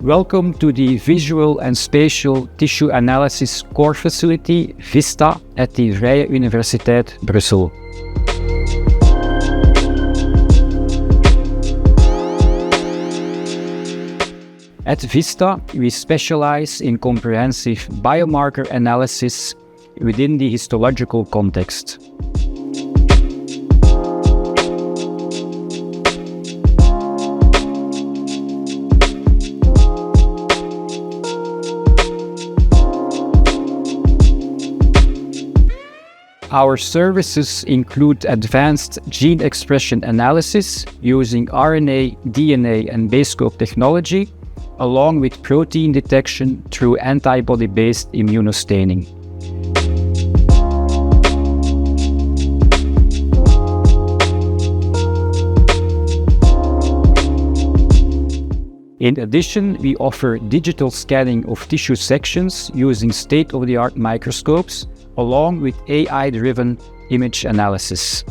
Welcome to the Visual and Spatial Tissue Analysis Core Facility, VSTA, at the Vrije Universiteit Brussel. At VSTA, we specialize in comprehensive biomarker analysis within the histological context. Our services include advanced gene expression analysis using RNA, DNA, and Basescope technology, along with protein detection through antibody-based immunostaining. In addition, we offer digital scanning of tissue sections using state-of-the-art microscopes, along with AI-driven image analysis.